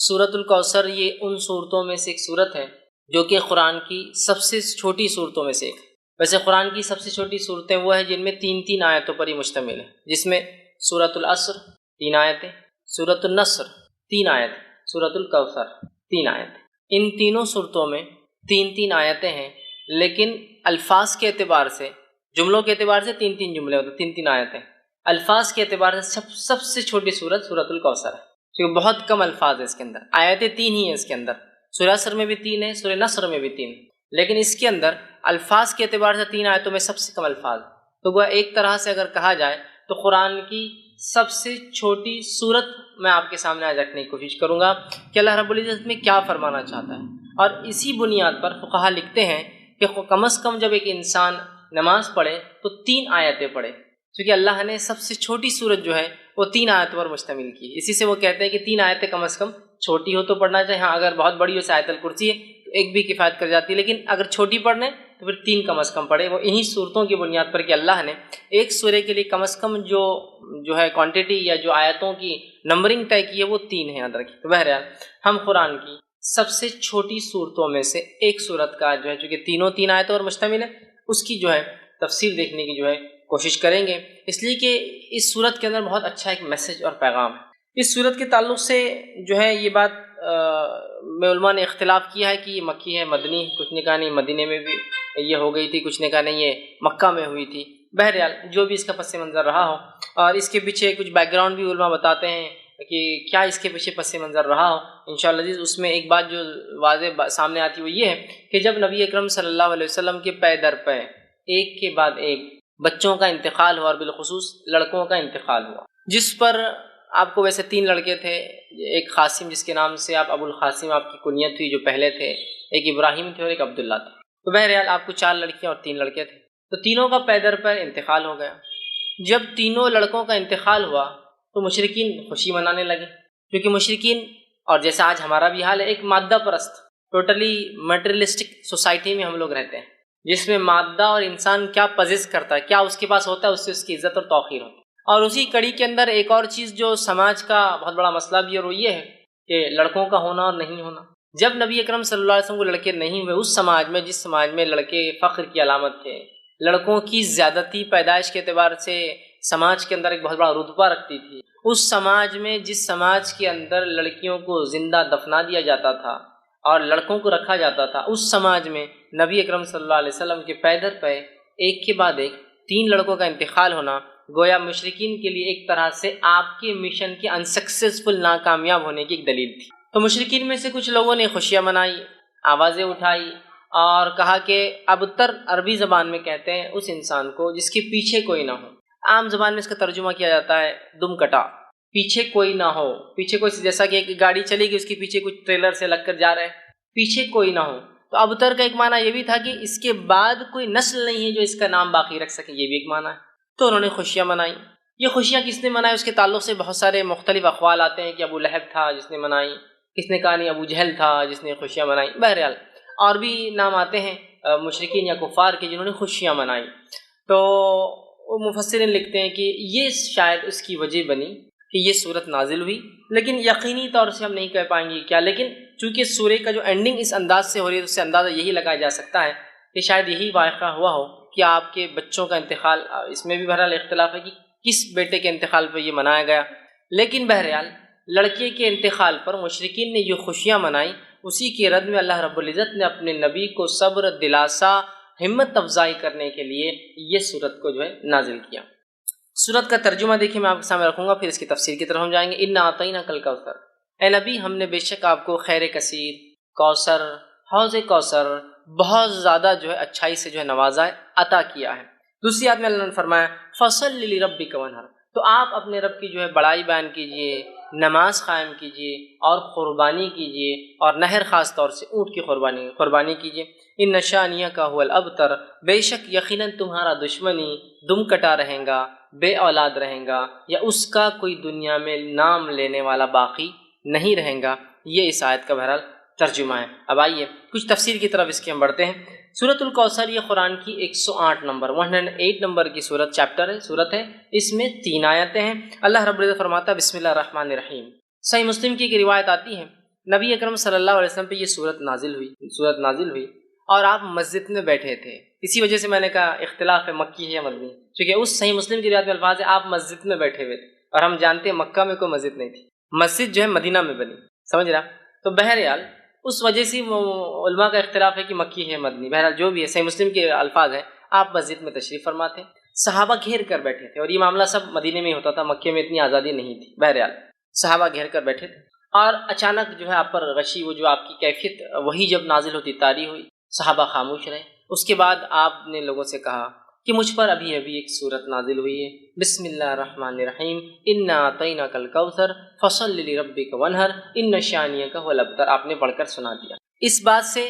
سورۃ الکوثر یہ ان صورتوں میں سے ایک صورت ہے جو کہ قرآن کی سب سے چھوٹی صورتوں میں سے ایک ہے۔ ویسے قرآن کی سب سے چھوٹی صورتیں وہ ہیں جن میں تین تین آیتوں پر ہی مشتمل ہے، جس میں سورۃ العصر 3 آیتیں، سورۃ النصر 3 آیتیں، سورۃ الکوثر 3 آیتیں۔ ان تینوں صورتوں میں تین تین آیتیں ہیں، لیکن الفاظ کے اعتبار سے، جملوں کے اعتبار سے تین تین جملے ہوتے، تین تین آیتیں۔ الفاظ کے اعتبار سے سب سے چھوٹی صورت سورۃ الکوثر ہے، کیونکہ بہت کم الفاظ ہیں اس کے اندر، آیتیں 3 ہی ہیں اس کے اندر۔ سورہ عصر میں بھی 3 ہیں، سورہ نصر میں بھی 3، لیکن اس کے اندر الفاظ کے اعتبار سے 3 آیتوں میں سب سے کم الفاظ۔ تو وہ ایک طرح سے اگر کہا جائے تو قرآن کی سب سے چھوٹی صورت میں آپ کے سامنے آج رکھنے کی کوشش کروں گا کہ اللہ رب العزت میں کیا فرمانا چاہتا ہے۔ اور اسی بنیاد پر فقہا لکھتے ہیں کہ کم از کم جب ایک انسان نماز پڑھے تو 3 آیتیں پڑھے، کیونکہ اللہ نے سب سے چھوٹی صورت جو ہے وہ 3 آیتوں پر مشتمل کی۔ اسی سے وہ کہتے ہیں کہ 3 آیتیں کم از کم چھوٹی ہو تو پڑھنا چاہیے، ہاں اگر بہت بڑی ہو سے آیت الکرسی ہے تو ایک بھی کفایت کر جاتی ہے، لیکن اگر چھوٹی پڑھنے تو پھر 3 کم از کم پڑھے۔ وہ انہی صورتوں کی بنیاد پر کہ اللہ نے ایک سورے کے لیے کم از کم جو ہے کوانٹٹی یا جو آیتوں کی نمبرنگ طے کی ہے وہ 3 ہے، یاد رکھیں۔ تو بہرحال ہم قرآن کی سب سے چھوٹی صورتوں میں سے ایک صورت کا جو ہے، چونکہ تینوں 3 آیتوں پر مشتمل ہے، اس کی جو ہے تفسیر دیکھنے کی جو ہے کوشش کریں گے، اس لیے کہ اس صورت کے اندر بہت اچھا ایک میسج اور پیغام ہے۔ اس صورت کے تعلق سے جو ہے یہ بات میں علماء نے اختلاف کیا ہے کہ یہ مکی ہے مدنی، کچھ نے کہا نہیں مدینے میں بھی یہ ہو گئی تھی، کچھ نے کہا نہیں یہ مکہ میں ہوئی تھی۔ بہرحال جو بھی اس کا پس منظر رہا ہو، اور اس کے پیچھے کچھ بیک گراؤنڈ بھی علماء بتاتے ہیں کہ کیا اس کے پیچھے پس منظر رہا ہو، انشاءاللہ اس میں ایک بات جو واضح سامنے آتی وہ یہ ہے کہ جب نبی اکرم صلی اللہ علیہ وسلم کے پے در پے ایک کے بعد ایک بچوں کا انتقال ہوا، اور بالخصوص لڑکوں کا انتقال ہوا، جس پر آپ کو ویسے 3 لڑکے تھے، ایک قاسم جس کے نام سے آپ ابو القاسم آپ کی کنیت ہوئی جو پہلے تھے، ایک ابراہیم تھے اور ایک عبداللہ تھے۔ تو بہرحال آپ کو 4 لڑکیاں اور 3 لڑکے تھے، تو تینوں کا پے در پے انتقال ہو گیا۔ جب تینوں لڑکوں کا انتقال ہوا تو مشرکین خوشی منانے لگے، کیونکہ مشرکین، اور جیسا آج ہمارا بھی حال ہے، ایک مادہ پرست ٹوٹلی میٹریلسٹک سوسائٹی میں ہم لوگ رہتے ہیں، جس میں مادہ اور انسان کیا پزیس کرتا ہے، کیا اس کے پاس ہوتا ہے، اس سے اس کی عزت اور توقیر ہوتی ہے۔ اور اسی کڑی کے اندر ایک اور چیز جو سماج کا بہت بڑا مسئلہ بھی ہے، اور وہ یہ ہے کہ لڑکوں کا ہونا اور نہیں ہونا۔ جب نبی اکرم صلی اللہ علیہ وسلم کو لڑکے نہیں ہوئے، اس سماج میں، جس سماج میں لڑکے فخر کی علامت تھے، لڑکوں کی زیادتی پیدائش کے اعتبار سے سماج کے اندر ایک بہت بڑا رتبہ رکھتی تھی، اس سماج میں، جس سماج کے اندر لڑکیوں کو زندہ دفنا دیا جاتا تھا اور لڑکوں کو رکھا جاتا تھا، اس سماج میں نبی اکرم صلی اللہ علیہ وسلم کے پے در پے ایک کے بعد ایک 3 لڑکوں کا انتقال ہونا گویا مشرکین کے لیے ایک طرح سے آپ کے مشن کے انسکسیسفل، ناکامیاب ہونے کی ایک دلیل تھی۔ تو مشرکین میں سے کچھ لوگوں نے خوشیاں منائی، آوازیں اٹھائی، اور کہا کہ ابتر عربی زبان میں کہتے ہیں اس انسان کو جس کے پیچھے کوئی نہ ہو۔ عام زبان میں اس کا ترجمہ کیا جاتا ہے دم کٹا، پیچھے کوئی نہ ہو، پیچھے کوئی، جیسا کہ ایک گاڑی چلے گی اس کے پیچھے کچھ ٹریلر سے لگ کر جا رہے ہیں، پیچھے کوئی نہ ہو۔ تو ابتر کا ایک معنی یہ بھی تھا کہ اس کے بعد کوئی نسل نہیں ہے جو اس کا نام باقی رکھ سکے، یہ بھی ایک معنی ہے۔ تو انہوں نے خوشیاں منائی۔ یہ خوشیاں کس نے منائی اس کے تعلق سے بہت سارے مختلف اقوال آتے ہیں کہ ابو لہب تھا جس نے منائی، کس نے کہا نہیں ابو جہل تھا جس نے خوشیاں منائی، بہرحال اور بھی نام آتے ہیں مشرکین یا کفار کے جنہوں نے خوشیاں منائی۔ تو مفسرین لکھتے ہیں کہ یہ شاید اس کی وجہ بنی کہ یہ صورت نازل ہوئی، لیکن یقینی طور سے ہم نہیں کہہ پائیں گے کیا، لیکن چونکہ سورے کا جو اینڈنگ اس انداز سے ہو رہی ہے، اس سے اندازہ یہی لگایا جا سکتا ہے کہ شاید یہی واقعہ ہوا ہو کہ آپ کے بچوں کا انتقال، اس میں بھی بہرحال اختلاف ہے کہ کس بیٹے کے انتقال پہ یہ منایا گیا، لیکن بہرحال لڑکے کے انتقال پر مشرکین نے جو خوشیاں منائی، اسی کی رد میں اللہ رب العزت نے اپنے نبی کو صبر، دلاسا، ہمت افزائی کرنے کے لیے یہ صورت کو جو ہے نازل کیا۔ صورت کا ترجمہ دیکھیں، میں آپ کے سامنے رکھوں گا، پھر اس کی تفسیر کی طرف ہم جائیں گے۔ انا اعطیناک الکوثر، اے نبی ہم نے بے شک آپ کو خیر کثیر، کوثر، حوض کوثر، بہت زیادہ جو ہے اچھائی سے جو ہے نوازا ہے، عطا کیا ہے۔ دوسری آیت میں اللہ نے فرمایا فصل لربک وانحر، تو آپ اپنے رب کی جو ہے بڑائی بیان کیجئے، نماز قائم کیجئے اور قربانی کیجئے، اور نہر خاص طور سے اونٹ کی قربانی کیجئے۔ ان شانیک هو الابتر، بے شک یقیناً تمہارا دشمنی دم کٹا رہے گا، بے اولاد رہے گا، یا اس کا کوئی دنیا میں نام لینے والا باقی نہیں رہے گا۔ یہ اس آیت کا بہرحال ترجمہ ہے۔ اب آئیے کچھ تفسیر کی طرف اس کے ہم بڑھتے ہیں۔ سورۃ الکوثر یہ قرآن کی 108 نمبر کی صورت ہے، اس میں 3 آیتیں ہیں۔ اللہ رب العزت فرماتا ہے بسم اللہ الرحمن الرحیم۔ صحیح مسلم کی ایک روایت آتی ہے نبی اکرم صلی اللہ علیہ وسلم پہ یہ صورت نازل ہوئی اور آپ مسجد میں بیٹھے تھے. اسی وجہ سے میں نے کہا اختلاف ہے مکی ہے یا مدنی، کیونکہ اس صحیح مسلم کی روایت میں الفاظ ہے آپ مسجد میں بیٹھے ہوئے تھے، اور ہم جانتے ہیں مکہ میں کوئی مسجد نہیں تھی، مسجد جو ہے مدینہ میں بنی. سمجھ رہا؟ تو بہرحال اس وجہ سے علماء کا اختلاف ہے کہ مکی ہے مدنی. بہرحال جو بھی ہے صحیح مسلم کے الفاظ ہیں آپ مسجد میں تشریف فرما تھے، صحابہ گھیر کر بیٹھے تھے، اور یہ معاملہ سب مدینے میں ہی ہوتا تھا، مکے میں اتنی آزادی نہیں تھی. بہرحال صحابہ گھیر کر بیٹھے تھے اور اچانک جو ہے آپ پر غشی، وہ جو آپ کی کیفیت وہی جب نازل ہوتی طاری ہوئی، صحابہ خاموش رہے. اس کے بعد آپ نے لوگوں سے کہا کہ مجھ پر ابھی ایک صورت نازل ہوئی ہے، بسم اللہ الرحمن الرحیم، انا اعطیناک الکوثر فصل لربک وانحر ان شانئک هو الابتر. آپ نے پڑھ کر سنا دیا. اس بات سے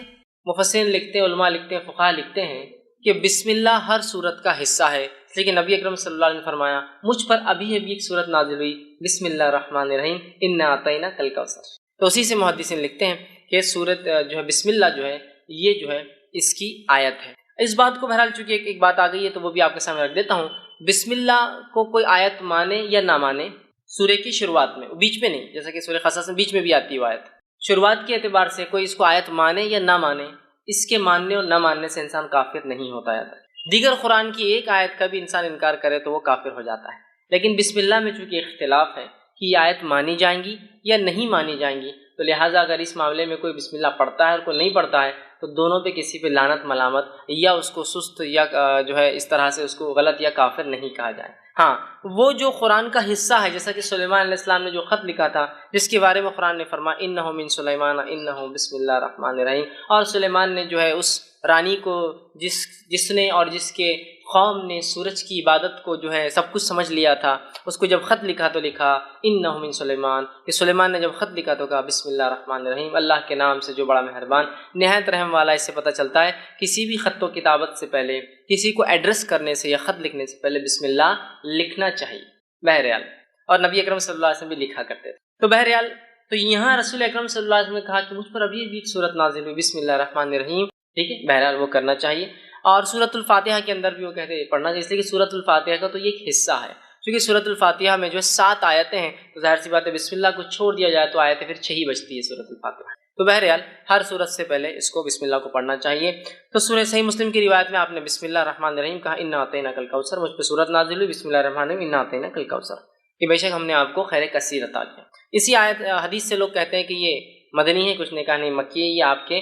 مفسرین لکھتے ہیں، علماء لکھتے ہیں، فقہاء لکھتے ہیں کہ بسم اللہ ہر صورت کا حصہ ہے، لیکن نبی اکرم صلی اللہ علیہ وسلم نے فرمایا مجھ پر ابھی ایک صورت نازل ہوئی، بسم اللہ الرحمن الرحیم انا اعطیناک الکوثر. تو اسی سے محدثین لکھتے ہیں کہ صورت جو ہے بسم اللہ جو ہے یہ جو ہے اس کی آیت ہے. اس بات کو بہرحال چونکہ ایک بات آ گئی ہے تو وہ بھی آپ کے سامنے رکھ دیتا ہوں. بسم اللہ کو کوئی آیت مانے یا نہ مانے، سورہ کی شروعات میں، بیچ میں نہیں، جیسا کہ سورہ قصص میں بیچ میں بھی آتی ہے وہ آیت. شروعات کے اعتبار سے کوئی اس کو آیت مانے یا نہ مانے، اس کے ماننے اور نہ ماننے سے انسان کافر نہیں ہوتا ہے. دیگر قرآن کی ایک آیت کا بھی انسان انکار کرے تو وہ کافر ہو جاتا ہے. لیکن بسم اللہ میں چونکہ اختلاف ہے کہ یہ آیت مانی جائیں گی یا نہیں مانی جائیں گی، تو لہٰذا اگر اس معاملے میں کوئی بسم اللہ پڑھتا ہے اور کوئی نہیں پڑھتا ہے تو دونوں پہ کسی پہ لعنت ملامت یا اس کو سست یا جو ہے اس طرح سے اس کو غلط یا کافر نہیں کہا جائے. ہاں وہ جو قرآن کا حصہ ہے، جیسا کہ سلیمان علیہ السلام نے جو خط لکھا تھا جس کے بارے میں قرآن نے فرمایا انہ من سلیمان انہ بسم اللہ الرحمن الرحیم، اور سلیمان نے جو ہے اس رانی کو جس نے اور جس کے قوم نے سورج کی عبادت کو جو ہے سب کچھ سمجھ لیا تھا، اس کو جب خط لکھا تو لکھا انہ من سلیمان، کہ سلیمان نے جب خط لکھا تو کہا بسم اللہ الرحمن الرحیم، اللہ کے نام سے جو بڑا مہربان نہایت رحم والا. اس سے پتہ چلتا ہے کسی بھی خط و کتابت سے پہلے، کسی کو ایڈریس کرنے سے یا خط لکھنے سے پہلے بسم اللہ لکھنا چاہیے. بہرحال اور نبی اکرم صلی اللہ علیہ وسلم بھی لکھا کرتے تھے. تو بہرحال تو یہاں رسول اکرم صلی اللہ علیہ وسلم نے کہا کہ مجھ پر ابھی ایک صورت نازل ہوئی بسم اللہ الرحمن الرحیم. ٹھیک ہے، بہرحال وہ کرنا چاہیے. اور سورۃ الفاتحہ کے اندر بھی وہ کہتے ہیں پڑھنا چاہیے، اس لیے کہ سورۃ الفاتحہ کا تو یہ ایک حصہ ہے. کیونکہ سورۃ الفاتحہ میں جو ہے 7 آیتیں ہیں، تو ظاہر سی بات ہے بسم اللہ کو چھوڑ دیا جائے تو آیتیں پھر 6 ہی بچتی ہے سورۃ الفاتحہ. تو بہرحال ہر سورت سے پہلے اس کو بسم اللہ کو پڑھنا چاہیے. تو سورہ صحیح مسلم کی روایت میں آپ نے بسم اللہ الرحمن الرحیم کہا انا اعطیناک الکوثر، مجھ پہ سورت نازل ہوئی بسم اللہ الرحمن الرحیم انا اعطیناک الکوثر، کہ بے شک ہم نے آپ کو خیر کثیر عطا کیا. اسی آیت حدیث سے لوگ کہتے ہیں کہ یہ مدنی ہے، کچھ نے کہا نہیں مکی ہے. یہ آپ کے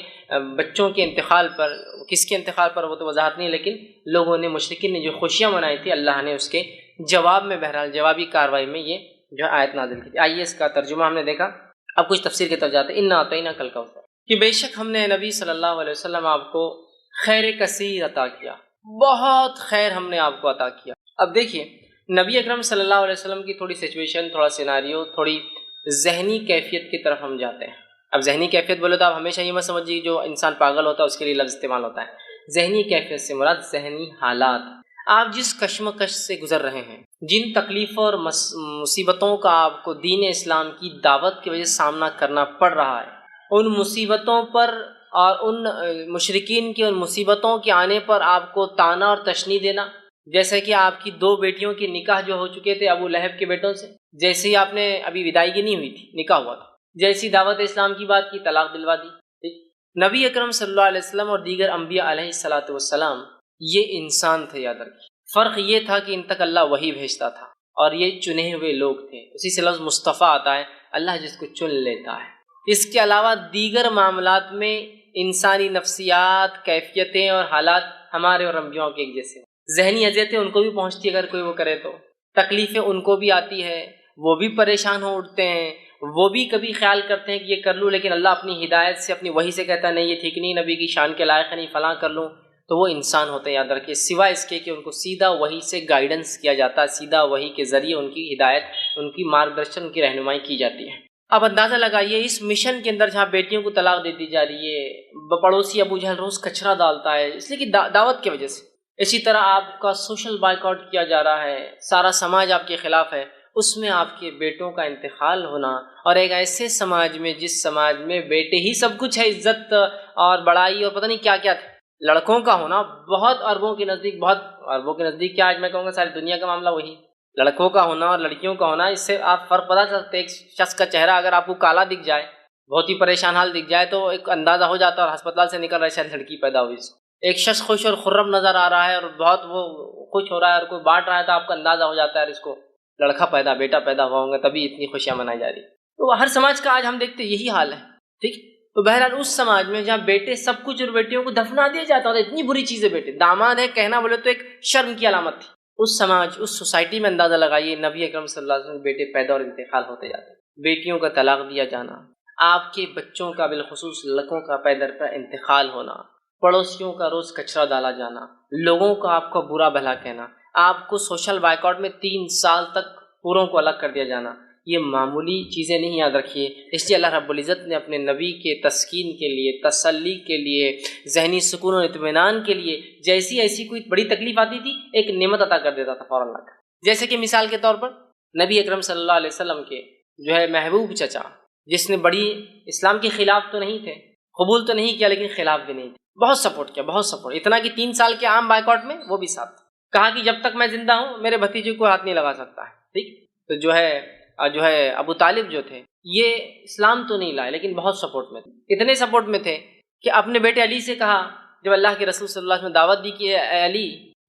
بچوں کے انتقال پر، کس کے انتقال پر وہ تو وضاحت نہیں، لیکن لوگوں نے مشرکین نے جو خوشیاں منائی تھی اللہ نے اس کے جواب میں، بہرحال جوابی کارروائی میں یہ جو آیت نازل کی تھی. آئیے اس کا ترجمہ ہم نے دیکھا. اب کچھ تفسیر کی طرف جاتے ہیں. انا اعطیناک الکوثر، کہ بے شک ہم نے نبی صلی اللہ علیہ وسلم آپ کو خیر کثیر عطا کیا، بہت خیر ہم نے آپ کو عطا کیا. اب دیکھیے نبی اکرم صلی اللہ علیہ وسلم کی تھوڑی سچویشن، تھوڑا سیناریو، تھوڑی ذہنی کیفیت کی طرف ہم جاتے ہیں. اب ذہنی کیفیت بولے تو آپ ہمیشہ یہ مت سمجھیے جو انسان پاگل ہوتا ہے اس کے لیے لفظ استعمال ہوتا ہے. ذہنی کیفیت سے مراد ذہنی حالات. آپ جس کشمکش سے گزر رہے ہیں، جن تکلیفوں اور مصیبتوں کا آپ کو دین اسلام کی دعوت کی وجہ سے سامنا کرنا پڑ رہا ہے، ان مصیبتوں پر اور ان مشرکین کی ان مصیبتوں کے آنے پر آپ کو طعنہ اور تشنیع دینا، جیسے کہ آپ کی 2 بیٹیوں کے نکاح جو ہو چکے تھے ابو لہب کے بیٹوں سے، جیسے ہی آپ نے ابھی ودائیگی نہیں ہوئی تھی، نکاح ہوا تھا، جیسی دعوت اسلام کی بات کی طلاق دلوا دی. نبی اکرم صلی اللہ علیہ وسلم اور دیگر انبیاء علیہ الصلوۃ والسلام یہ انسان تھے، یاد رکھیے. فرق یہ تھا کہ ان تک اللہ وحی بھیجتا تھا اور یہ چنے ہوئے لوگ تھے. اسی سے لفظ مصطفیٰ آتا ہے، اللہ جس کو چن لیتا ہے. اس کے علاوہ دیگر معاملات میں انسانی نفسیات، کیفیتیں اور حالات ہمارے اور انبیاء کے ایک جیسے. ذہنی اذیتیں ان کو بھی پہنچتی ہے، اگر کوئی وہ کرے تو تکلیفیں ان کو بھی آتی ہے، وہ بھی پریشان ہو اٹھتے ہیں، وہ بھی کبھی خیال کرتے ہیں کہ یہ کر لوں، لیکن اللہ اپنی ہدایت سے، اپنی وحی سے کہتا ہے نہیں یہ ٹھیک نہیں، نبی کی شان کے لائق ہے، نہیں فلاں کر لوں. تو وہ انسان ہوتے ہیں، یاد رکھیے، سوائے اس کے کہ ان کو سیدھا وحی سے گائیڈنس کیا جاتا ہے، سیدھا وحی کے ذریعے ان کی ہدایت، ان کی مارگدرشن، ان کی رہنمائی کی جاتی ہے. اب اندازہ لگائیے اس مشن کے اندر جہاں بیٹیوں کو طلاق دے دی جا رہی ہے، پڑوسی ابو جہل روز کچرا ڈالتا ہے اس لیے کہ دعوت کی وجہ سے. اسی طرح آپ کا سوشل بائیکاٹ کیا جا رہا ہے، سارا سماج آپ کے خلاف ہے، اس میں آپ کے بیٹوں کا انتقال ہونا، اور ایک ایسے سماج میں جس سماج میں بیٹے ہی سب کچھ ہے، عزت اور بڑائی اور پتہ نہیں کیا کیا تھے، لڑکوں کا ہونا بہت عربوں کے نزدیک، بہت عربوں کے نزدیک کیا، آج میں کہوں گا ساری دنیا کا معاملہ وہی، لڑکوں کا ہونا اور لڑکیوں کا ہونا. اس سے آپ فرق پتا چلتے، ایک شخص کا چہرہ اگر آپ کو کالا دکھ جائے، بہت ہی پریشان حال دکھ جائے تو ایک اندازہ ہو جاتا ہے، اور ہسپتال سے نکل رہا ہے شاید لڑکی پیدا ہوئی اس کو۔ ایک شخص خوش اور خرم نظر آ رہا ہے اور بہت وہ خوش ہو رہا ہے اور کوئی بانٹ رہا ہے، تو آپ کو اندازہ ہو جاتا ہے اس کو لڑکا پیدا، بیٹا پیدا ہوا ہوں گا، تبھی اتنی خوشیاں منائی جا رہی۔ تو ہر سماج کا آج ہم دیکھتے یہی حال ہے، ٹھیک۔ تو بہرحال اس سماج میں جہاں بیٹے سب کچھ اور بیٹیوں کو دفنا دیا جاتا ہے، اتنی بری چیز ہے، بیٹے داماد ہے کہنا بولے تو ایک شرم کی علامت تھی اس سماج، اس سوسائٹی میں۔ اندازہ لگائیے نبی اکرم صلی اللہ علیہ وسلم بیٹے پیدا اور انتقال ہوتے جاتے، بیٹیوں کا طلاق دیا جانا، آپ کے بچوں کا بالخصوص لڑکوں کا پے در پہ انتقال ہونا، پڑوسیوں کا روز کچرا ڈالا جانا، لوگوں کا آپ کا برا بھلا کہنا، آپ کو سوشل بائیکاٹ میں 3 سال تک پوروں کو الگ کر دیا جانا، یہ معمولی چیزیں نہیں، یاد رکھیے۔ اس لیے اللہ رب العزت نے اپنے نبی کے تسکین کے لیے، تسلی کے لیے، ذہنی سکون و اطمینان کے لیے جیسی ایسی کوئی بڑی تکلیف آتی تھی ایک نعمت عطا کر دیتا تھا فوراً لا کر۔ جیسے کہ مثال کے طور پر نبی اکرم صلی اللہ علیہ وسلم کے جو ہے محبوب چچا، جس نے بڑی اسلام کے خلاف تو نہیں تھے، قبول تو نہیں کیا لیکن خلاف بھی نہیں تھے، بہت سپورٹ کیا، بہت سپورٹ، اتنا کہ 3 سال کے عام بائیکاٹ میں وہ بھی ساتھ تھے۔ کہا کہ جب تک میں زندہ ہوں میرے بھتیجے کو ہاتھ نہیں لگا سکتا ہے، ٹھیک۔ تو جو ہے ابو طالب جو تھے یہ اسلام تو نہیں لائے لیکن بہت سپورٹ میں تھے، اتنے سپورٹ میں تھے کہ اپنے بیٹے علی سے کہا جب اللہ کے رسول صلی اللہ علیہ وسلم نے دعوت دی کہ اے علی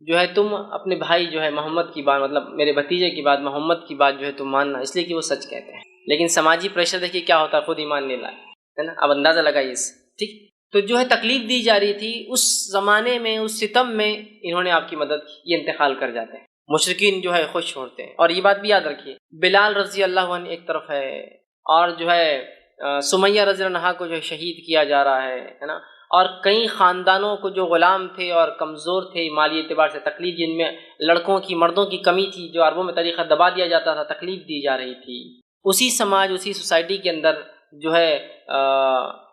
جو ہے تم اپنے بھائی جو ہے محمد کی بات، مطلب میرے بھتیجے کی بات، محمد کی بات جو ہے تم ماننا، اس لیے کہ وہ سچ کہتے ہیں۔ لیکن سماجی پریشر دیکھیے کیا ہوتا ہے، خود ایمان نہیں لائے، ہے نا۔ اب اندازہ لگائیے اس، ٹھیک۔ تو جو ہے تکلیف دی جا رہی تھی اس زمانے میں، اس ستم میں انہوں نے آپ کی مدد کی، یہ انتقال کر جاتے ہیں، مشرکین جو ہے خوش ہوتے ہیں۔ اور یہ بات بھی یاد رکھیے، بلال رضی اللہ عنہ ایک طرف ہے، اور جو ہے سمیہ رضی اللہ عنہا کو جو ہے شہید کیا جا رہا ہے نا، اور کئی خاندانوں کو جو غلام تھے اور کمزور تھے مالی اعتبار سے، تکلیف جن میں لڑکوں کی مردوں کی کمی تھی، جو عربوں میں طریقہ دبا دیا جاتا تھا، تکلیف دی جا رہی تھی، اسی سماج، اسی سوسائٹی کے اندر جو ہے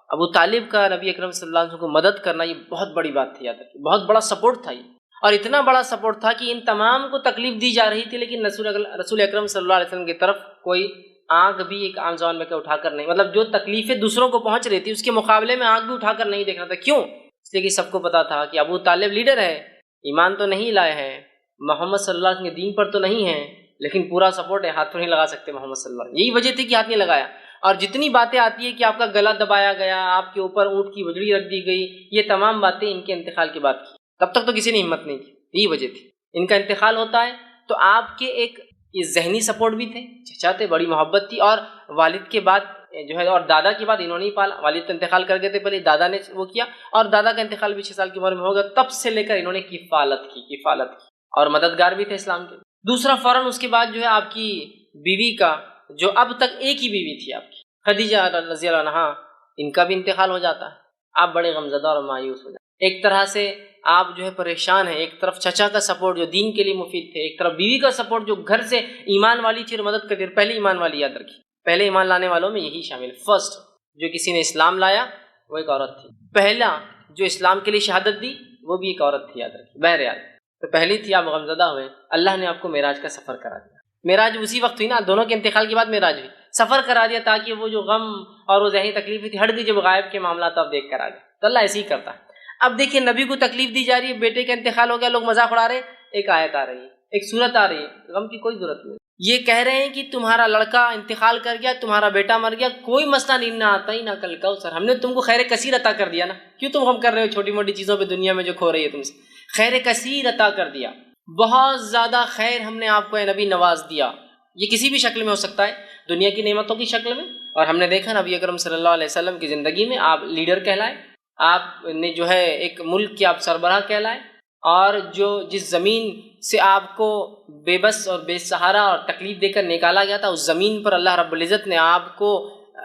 ابو طالب کا نبی اکرم صلی اللہ علیہ وسلم کو مدد کرنا یہ بہت بڑی بات تھی، یاد رکھیے، بہت بڑا سپورٹ تھا یہ، اور اتنا بڑا سپورٹ تھا کہ ان تمام کو تکلیف دی جا رہی تھی لیکن رسول اکرم صلی اللہ علیہ وسلم کی طرف کوئی آنکھ بھی ایک عام زبان میں اٹھا کر نہیں، مطلب جو تکلیفیں دوسروں کو پہنچ رہی تھی اس کے مقابلے میں آنکھ بھی اٹھا کر نہیں دیکھ رہا تھا۔ کیوں؟ اس لیے کہ سب کو پتا تھا کہ ابو طالب لیڈر ہے، ایمان تو نہیں لائے ہیں، محمد صلی اللہ علیہ وسلم کے دین پر تو نہیں ہے، لیکن پورا سپورٹ ہے، ہاتھ تو نہیں لگا سکتے محمد صلی اللہ علیہ وسلم۔ یہی وجہ تھی کہ ہاتھ نہیں لگایا۔ اور جتنی باتیں آتی ہے کہ آپ کا گلا دبایا گیا، آپ کے اوپر اونٹ کی بجڑی رکھ دی گئی، یہ تمام باتیں ان کے انتقال کے بعد کی، تب تک تو کسی نے ہمت نہیں کی، یہی وجہ تھی۔ ان کا انتقال ہوتا ہے تو آپ کے ایک یہ ذہنی سپورٹ بھی تھے، چچا تھے، بڑی محبت تھی، اور والد کے بعد جو ہے اور دادا کے بعد انہوں نے ہی پالا، والد تو انتقال کر گئے تھے پہلے، دادا نے وہ کیا، اور دادا کا انتقال بھی 6 سال کی عمر میں ہوگا، تب سے لے کر انہوں نے کفالت کی اور مددگار بھی تھے اسلام کے۔ دوسرا فوراً اس کے بعد جو ہے آپ کی بیوی کا، جو اب تک ایک ہی بیوی تھی آپ کی، خدیجہ رضی اللہ عنہا، ان کا بھی انتقال ہو جاتا ہے۔ آپ بڑے غمزدہ اور مایوس ہو جاتے، ایک طرح سے آپ جو ہے پریشان ہیں، ایک طرف چچا کا سپورٹ جو دین کے لیے مفید تھے، ایک طرف بیوی کا سپورٹ جو گھر سے ایمان والی تھی اور مدد کرتی، پہلے ایمان والی، یاد رکھیے پہلے ایمان لانے والوں میں یہی شامل، فرسٹ جو کسی نے اسلام لایا وہ ایک عورت تھی، پہلا جو اسلام کے لیے شہادت دی وہ بھی ایک عورت تھی، یاد رکھیے۔ بہرحال تو پہلی تھی، آپ غمزدہ ہوئے، اللہ نے آپ کو معراج کا سفر کرا دیا۔ معراج اسی وقت ہوئی نا، دونوں کے انتقال کے بعد معراج ہوئی، سفر کرا دیا تاکہ وہ جو غم اور وہ ذہنی تکلیف تھی ہٹ گئی، جب غائب کے معاملات آپ دیکھ کر آ گئے، تو اللہ ایسے ہی کرتا ہے۔ اب دیکھیے نبی کو تکلیف دی جا رہی ہے، بیٹے کا انتقال ہو گیا، لوگ مذاق اڑا رہے، ایک آیت آ رہی ہے، ایک صورت آ رہی ہے، غم کی کوئی ضرورت نہیں۔ یہ کہہ رہے ہیں کہ تمہارا لڑکا انتقال کر گیا، تمہارا بیٹا مر گیا، کوئی مسئلہ نہیں، نہ آتا ہی نہ کل کوثر، ہم نے تم کو خیر کثیر عطا کر دیا نا، کیوں تم غم کر رہے ہو چھوٹی موٹی چیزوں پہ دنیا میں جو کھو رہی ہے تم سے؟ خیر کثیر عطا کر دیا، بہت زیادہ خیر ہم نے آپ کو اے نبی نواز دیا، یہ کسی بھی شکل میں ہو سکتا ہے، دنیا کی نعمتوں کی شکل میں، اور ہم نے دیکھا نبی اکرم صلی اللہ علیہ وسلم کی زندگی میں آپ لیڈر کہلائے، آپ نے جو ہے ایک ملک کے آپ سربراہ کہلائے، اور جو جس زمین سے آپ کو بے بس اور بے سہارا اور تکلیف دے کر نکالا گیا تھا، اس زمین پر اللہ رب العزت نے آپ کو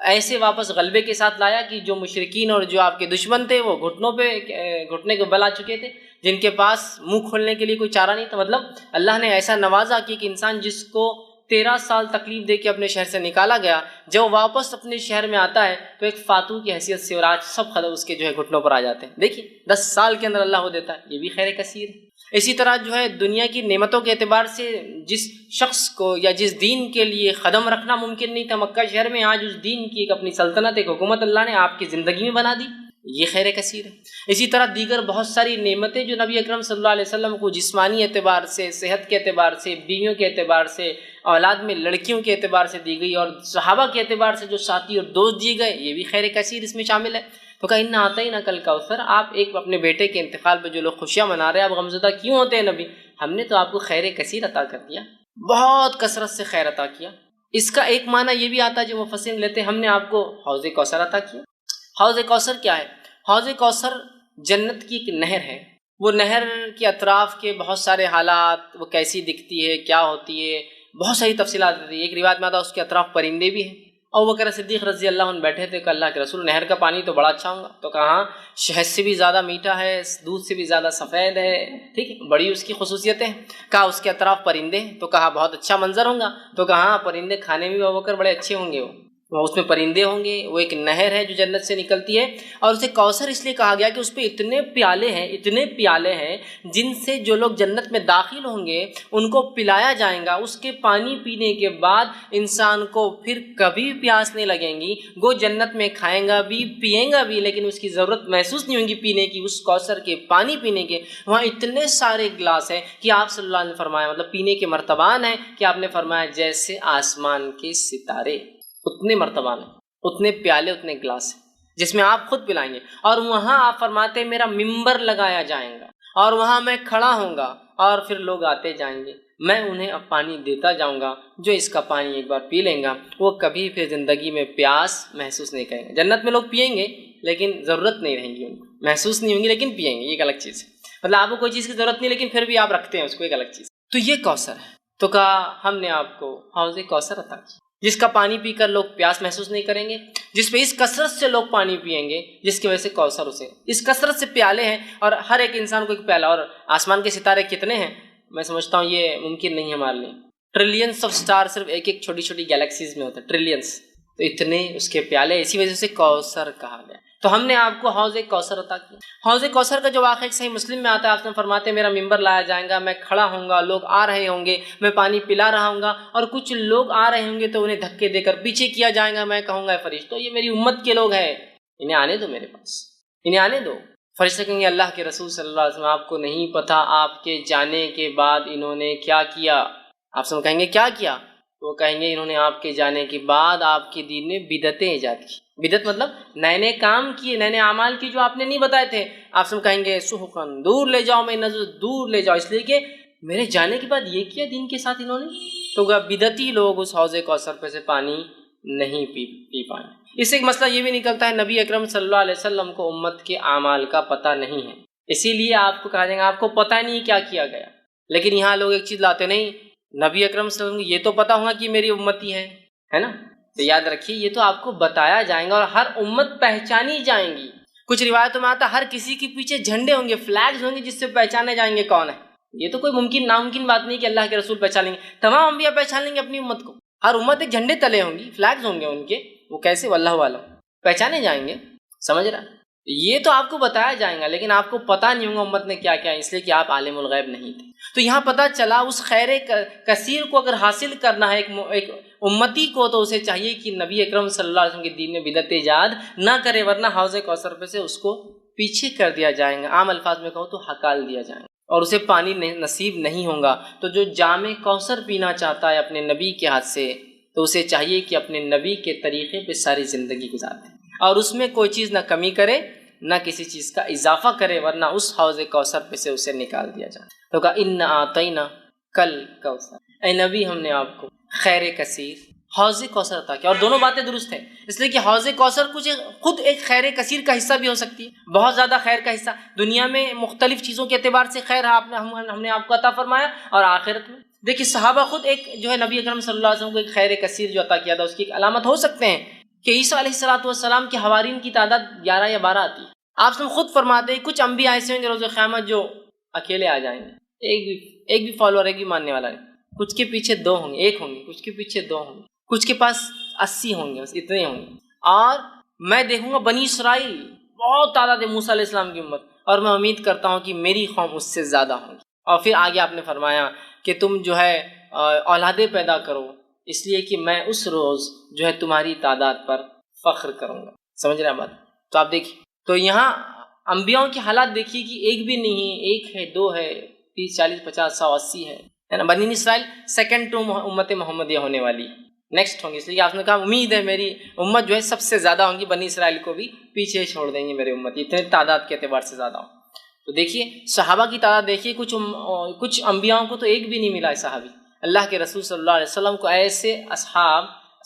ایسے واپس غلبے کے ساتھ لایا کہ جو مشرکین اور جو آپ کے دشمن تھے وہ گھٹنے کے بل آ چکے تھے، جن کے پاس منہ کھولنے کے لیے کوئی چارہ نہیں تھا، مطلب اللہ نے ایسا نوازا کہ ایک انسان جس کو 13 سال تکلیف دے کے اپنے شہر سے نکالا گیا، جب وہ واپس اپنے شہر میں آتا ہے تو ایک فاتو کی حیثیت سے، اور آج سب خطر اس کے جو ہے گھٹنوں پر آ جاتے ہیں۔ دیکھیے 10 سال کے اندر اللہ وہ دیتا ہے، یہ بھی خیر کثیر ہے۔ اسی طرح جو ہے دنیا کی نعمتوں کے اعتبار سے جس شخص کو یا جس دین کے لیے قدم رکھنا ممکن نہیں تھا مکہ شہر میں، آج اس دین کی ایک اپنی سلطنت، ایک حکومت اللہ نے آپ کی زندگی میں بنا دی۔ یہ خیر کثیر ہے۔ اسی طرح دیگر بہت ساری نعمتیں جو نبی اکرم صلی اللہ علیہ وسلم کو جسمانی اعتبار سے، صحت کے اعتبار سے، بیویوں کے اعتبار سے، اولاد میں لڑکیوں کے اعتبار سے دی گئی، اور صحابہ کے اعتبار سے جو ساتھی اور دوست دیے گئے، یہ بھی خیر کثیر اس میں شامل ہے۔ تو کہا انا اعطیناک کل کوثر، آپ ایک اپنے بیٹے کے انتقال پہ جو لوگ خوشیاں منا رہے ہیں، آپ غمزدہ کیوں ہوتے ہیں نبی؟ ہم نے تو آپ کو خیر کثیر عطا کر دیا، بہت کثرت سے خیر عطا کیا۔ اس کا ایک معنی یہ بھی آتا ہے جو مفسرین لیتے ہیں، ہم نے آپ کو حوض کوثر عطا کیا۔ حوض کوثر کیا ہے؟ حوض کوثر جنت کی ایک نہر ہے۔ وہ نہر کے اطراف کے بہت سارے حالات، وہ کیسی دکھتی ہے، کیا ہوتی ہے، بہت ساری تفصیلات ہوتی ہے۔ ایک روایت میں آتا ہے اس کے اطراف پرندے بھی ہیں۔ ابو بکر صدیق رضی اللہ عنہ بیٹھے تھے کہ اللہ کے رسول، نہر کا پانی تو بڑا اچھا ہوگا، تو کہا شہد سے بھی زیادہ میٹھا ہے، دودھ سے بھی زیادہ سفید ہے، ٹھیک ہے، بڑی اس کی خصوصیتیں ہیں۔ کہا اس کے اطراف پرندے ہیں، تو کہا بہت اچھا منظر ہوگا، تو کہا ہاں پرندے کھانے میں بھی ابو بکر بڑے اچھے ہوں گے، وہ اس میں پرندے ہوں گے، وہ ایک نہر ہے جو جنت سے نکلتی ہے۔ اور اسے کوثر اس لیے کہا گیا کہ اس پہ اتنے پیالے ہیں جن سے جو لوگ جنت میں داخل ہوں گے ان کو پلایا جائے گا۔ اس کے پانی پینے کے بعد انسان کو پھر کبھی پیاس نہیں لگیں گی، وہ جنت میں کھائیں گا بھی پئیں گا بھی، لیکن اس کی ضرورت محسوس نہیں ہوگی پینے کی، اس کوثر کے پانی پینے کے۔ وہاں اتنے سارے گلاس ہیں کہ آپ صلی اللہ علیہ وسلم نے فرمایا، مطلب پینے کے مرتبان ہیں کہ آپ نے فرمایا جیسے آسمان کے ستارے، اتنے مرتبہ میں، اتنے پیالے، اتنے گلاس ہیں جس میں آپ خود پلائیں گے۔ اور وہاں آپ فرماتے ہیں میرا ممبر لگایا جائے گا، اور وہاں میں کھڑا ہوں گا، اور پھر لوگ آتے جائیں گے، میں انہیں اب پانی دیتا جاؤں گا، جو اس کا پانی ایک بار پی لیں گا وہ کبھی پھر زندگی میں پیاس محسوس نہیں کریں گے۔ جنت میں لوگ پئیں گے لیکن ضرورت نہیں رہیں گی، ان کو محسوس نہیں ہوں گی لیکن پئیں گے، یہ ایک الگ چیز ہے۔ مطلب آپ کو کوئی چیز کی ضرورت نہیں لیکن پھر بھی آپ رکھتے ہیں اس کو، ایک الگ چیز۔ تو یہ کوثر ہے۔ تو کہا ہم نے آپ کو حوض کوثر عطا کیا، جس کا پانی پی کر لوگ پیاس محسوس نہیں کریں گے، جس پہ اس کثرت سے لوگ پانی پئیں گے، جس کی وجہ سے کوثر اسے، اس کثرت سے پیالے ہیں، اور ہر ایک انسان کو ایک پیالہ۔ اور آسمان کے ستارے کتنے ہیں؟ میں سمجھتا ہوں یہ ممکن نہیں ہے ہمارے لیے، ٹریلینس آف سٹار صرف ایک ایک چھوٹی چھوٹی گیلیکسیز میں ہوتے ہیں، ٹریلینس، تو اتنے اس کے پیالے، اسی وجہ سے کوثر کہا گیا۔ تو ہم نے آپ کو حوض کوثر عطا کیا۔ حوض کوثر کا جو واقعہ صحیح مسلم میں آتا ہے، آپ نے فرماتے ہیں میرا ممبر لایا جائے گا، میں کھڑا ہوں گا، لوگ آ رہے ہوں گے، میں پانی پلا رہا ہوں گا، اور کچھ لوگ آ رہے ہوں گے تو انہیں دھکے دے کر پیچھے کیا جائے گا، میں کہوں گا فرشتوں یہ میری امت کے لوگ ہیں، انہیں آنے دو میرے پاس، انہیں آنے دو۔ فرشتے کہیں گے اللہ کے رسول صلی اللہ علیہ وسلم آپ کو نہیں پتہ آپ کے جانے کے بعد انہوں نے کیا کیا؟ آپ سب کہیں گے کیا کیا؟ وہ کہیں گے انہوں نے آپ کے جانے کے بعد آپ کے دین میں بدعتیں ایجاد کی۔ بدعت مطلب نئے نئے کام کیے، نئے نئے اعمال کی جو آپ نے نہیں بتائے تھے۔ آپ سب کہیں گے سحقاً، دور لے جاؤ، میں نظر دور لے جاؤ، اس لیے کہ میرے جانے کے بعد یہ کیا دین کے ساتھ انہوں نے۔ تو بدعتی لوگ اس حوض کوثر پہ سے پانی نہیں پی پائیں۔ اس سے ایک مسئلہ یہ بھی نکلتا ہے نبی اکرم صلی اللہ علیہ وسلم کو امت کے اعمال کا پتہ نہیں ہے، اسی لیے آپ کو کہا جائے گا آپ کو پتہ نہیں کیا کیا گیا۔ لیکن یہاں لوگ ایک چیز لاتے نہیں، نبی اکرم صلی اللہ علیہ وسلم کو یہ تو پتہ ہوگا کہ میری امتی ہے نا، تو یاد رکھیے یہ تو آپ کو بتایا جائے گا، اور ہر امت پہچانی جائیں گی۔ کچھ روایتوں میں آتا ہے ہر کسی کے پیچھے جھنڈے ہوں گے، فلیگز ہوں گے جس سے پہچانے جائیں گے کون ہے۔ یہ تو کوئی ممکن ناممکن بات نہیں کہ اللہ کے رسول پہچان لیں گے، تمام انبیاء پہچان لیں گے اپنی امت کو، ہر امت ایک جھنڈے تلے ہوں گی، فلیگز ہوں گے ان کے، وہ کیسے واللہ عالم پہچانے جائیں گے، سمجھ رہا؟ یہ تو آپ کو بتایا جائے گا لیکن آپ کو پتہ نہیں ہوگا امت نے کیا کیا، اس لیے کہ آپ عالم الغیب نہیں تھے۔ تو یہاں پتہ چلا اس خیر کثیر کو اگر حاصل کرنا ہے ایک امتی کو، تو اسے چاہیے کہ نبی اکرم صلی اللہ علیہ وسلم کے دین میں بدعت ایجاد نہ کرے، ورنہ حوض کوثر پہ سے اس کو پیچھے کر دیا جائے گا، عام الفاظ میں کہوں تو ہکال دیا جائے گا، اور اسے پانی نصیب نہیں ہوگا۔ تو جو جام کوثر پینا چاہتا ہے اپنے نبی کے ہاتھ سے، تو اسے چاہیے کہ اپنے نبی کے طریقے پہ ساری زندگی گزار دے، اور اس میں کوئی چیز نہ کمی کرے نہ کسی چیز کا اضافہ کرے، ورنہ اس حوض کوثر پہ سے اسے نکال دیا جائے۔ تو کہا انا اعطینا کل کوثر، اے نبی ہم نے آپ کو خیر کثیر حوض کوثر عطا کیا۔ اور دونوں باتیں درست ہیں، اس لیے کہ حوض کوثر خود ایک خیر کثیر کا حصہ بھی ہو سکتی ہے، بہت زیادہ خیر کا حصہ، دنیا میں مختلف چیزوں کے اعتبار سے خیر ہم نے آپ کو عطا فرمایا، اور آخرت میں دیکھیے صحابہ خود ایک جو ہے نبی اکرم صلی اللہ علیہ وسلم کو ایک خیر کثیر جو عطا کیا تھا، اس کی ایک علامت ہو سکتے ہیں کہ عیسیٰ علیہ السلام کے حوارین کی تعداد 11 یا 12 آتی ہے۔ آپ سے خود فرماتے ہیں کچھ انبیاء ایسے ہوں گے روز قیامت جو اکیلے آ جائیں گے، ایک بھی فالوور، ایک بھی ماننے والا نہیں، کچھ کے پیچھے 2 ہوں گے، 1 ہوں گے، کچھ کے پیچھے 2 ہوں گے، کچھ کے پاس 80 ہوں گے، بس اتنے ہوں گے۔ اور میں دیکھوں گا بنی اسرائیل بہت تعداد ہے موسیٰ علیہ السلام کی امت، اور میں امید کرتا ہوں کہ میری قوم اس سے زیادہ ہوں گی۔ اور پھر آگے آپ نے فرمایا کہ تم جو ہے اولادیں پیدا کرو، اس لیے کہ میں اس روز جو ہے تمہاری تعداد پر فخر کروں گا۔ سمجھ رہے ہیں بات؟ تو آپ دیکھیے تو یہاں انبیاؤں کے حالات دیکھیے کہ ایک بھی نہیں، ایک ہے، دو ہے، 30 40 50 100 80 ہے نا۔ بنی اسرائیل سیکنڈ ٹو امت محمدیہ ہونے والی، نیکسٹ ہوں گی، اس لیے آپ نے کہا امید ہے میری امت جو ہے سب سے زیادہ ہوں گی، بنی اسرائیل کو بھی پیچھے چھوڑ دیں گے میرے امت، اتنے تعداد کے اعتبار سے زیادہ ہوں۔ تو دیکھیے صحابہ کی تعداد دیکھیے، کچھ انبیاؤں کو تو ایک بھی نہیں ملا ہے صحابی۔ اللہ کے رسول صلی اللہ علیہ وسلم کو ایسے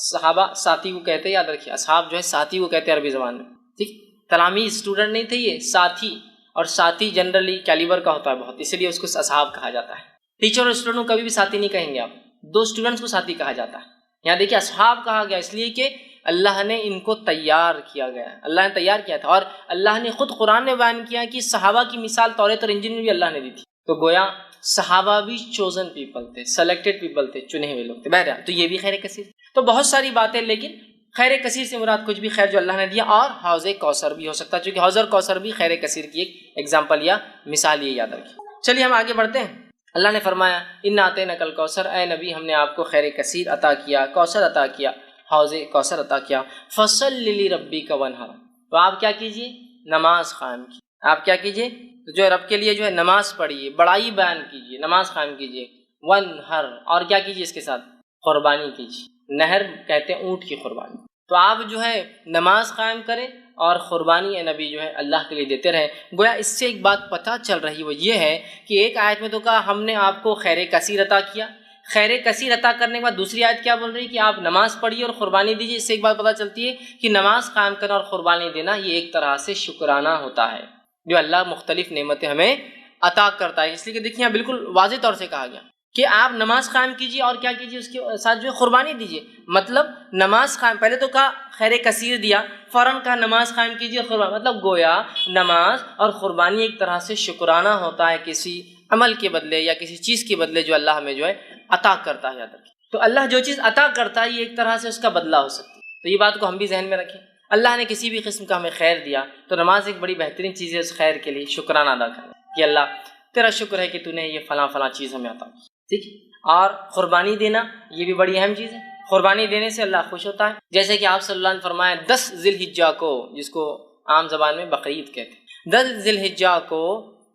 صحابہ ساتھی کو کہتے ہیں، یاد رکھیے اصحاب جو ہے ساتھی کو کہتے ہیں عربی زبان میں، ٹھیک۔ تلامید اسٹوڈنٹ نہیں تھے، یہ ساتھی، اور ساتھی جنرلی کیلیبر کا ہوتا ہے بہت، اسی لیے اس کو اصحاب کہا جاتا ہے۔ ٹیچر اور اسٹوڈنٹ کو کبھی بھی ساتھی نہیں کہیں گے آپ، دو اسٹوڈنٹس کو ساتھی کہا جاتا ہے۔ یہاں دیکھیے اصحاب کہا گیا اس لیے کہ اللہ نے ان کو تیار کیا گیا، اللہ نے تیار کیا تھا، اور اللہ نے خود قرآن میں بیان کیا کہ صحابہ کی مثال توریت اور انجیل میں بھی اللہ نے دی تھی۔ تو گویا صحابہ بھی چوزن پیپل تھے، سلیکٹڈ پیپل تھے، چنے ہوئے لوگ تھے۔ بہرحال تو یہ بھی خیر کثیر، تو بہت ساری باتیں، لیکن خیر کثیر سے مراد کچھ بھی خیر جو اللہ نے دیا، اور حوض کوثر بھی ہو سکتا ہے، چونکہ حوض اور کوثر بھی خیر کثیر کی ایک ایگزامپل یا مثال، یہ یاد رکھیے۔ چلیے ہم آگے بڑھتے ہیں۔ اللہ نے فرمایا انا اعطیناک الکوثر، اے نبی ہم نے آپ کو خیر کثیر عطا کیا، کوثر عطا کیا، حوض کوثر عطا کیا۔ فصلی لربک وانحر، تو آپ کیا کیجئے، نماز قائم کیجیے۔ آپ کیا کیجئے، تو جو رب کے لیے جو ہے نماز پڑھیے، بڑائی بیان کیجیے، نماز قائم کیجیے۔ وانحر، اور کیا کیجیے اس کے ساتھ، قربانی کیجیے۔ نہر کہتے ہیں اونٹ کی قربانی۔ تو آپ جو ہے نماز قائم کریں اور قربانی نبی جو ہے اللہ کے لیے دیتے رہے۔ گویا اس سے ایک بات پتہ چل رہی، وہ یہ ہے کہ ایک آیت میں تو کہا ہم نے آپ کو خیر کثیر عطا کیا، خیر کثیر عطا کرنے کے بعد دوسری آیت کیا بول رہی کہ آپ نماز پڑھیے اور قربانی دیجیے۔ اس سے ایک بات پتہ چلتی ہے کہ نماز قائم کرنا اور قربانی دینا یہ ایک طرح سے شکرانہ ہوتا ہے، جو اللہ مختلف نعمتیں ہمیں عطا کرتا ہے۔ اس لیے کہ دیکھیے یہاں بالکل واضح طور سے کہا گیا کہ آپ نماز قائم کیجیے اور کیا کیجیے، اس کے ساتھ جو ہے قربانی دیجیے۔ مطلب نماز قائم، پہلے تو کہا خیر کثیر دیا، فوراً کہا نماز قائم کیجیے اور قربانی، مطلب گویا نماز اور قربانی ایک طرح سے شکرانہ ہوتا ہے کسی عمل کے بدلے یا کسی چیز کے بدلے جو اللہ ہمیں جو ہے عطا کرتا ہے۔ یاد رکھیں، تو اللہ جو چیز عطا کرتا ہے یہ ایک طرح سے اس کا بدلہ ہو سکتی ہے، تو یہ بات کو ہم بھی ذہن میں رکھیں۔ اللہ نے کسی بھی قسم کا ہمیں خیر دیا تو نماز ایک بڑی بہترین چیز ہے، اس خیر کے لیے شکرانہ ادا کرنا کہ اللہ تیرا شکر ہے کہ تو نے یہ فلاں فلاں چیز ہمیں عطا کی، ٹھیک ہے۔ اور قربانی دینا یہ بھی بڑی اہم چیز ہے، قربانی دینے سے اللہ خوش ہوتا ہے، جیسے کہ آپ صلی اللہ علیہ وسلم نے فرمایا 10 ذی الحجہ کو، جس کو عام زبان میں بقرعید کہتے ہیں، 10 ذی الحجہ کو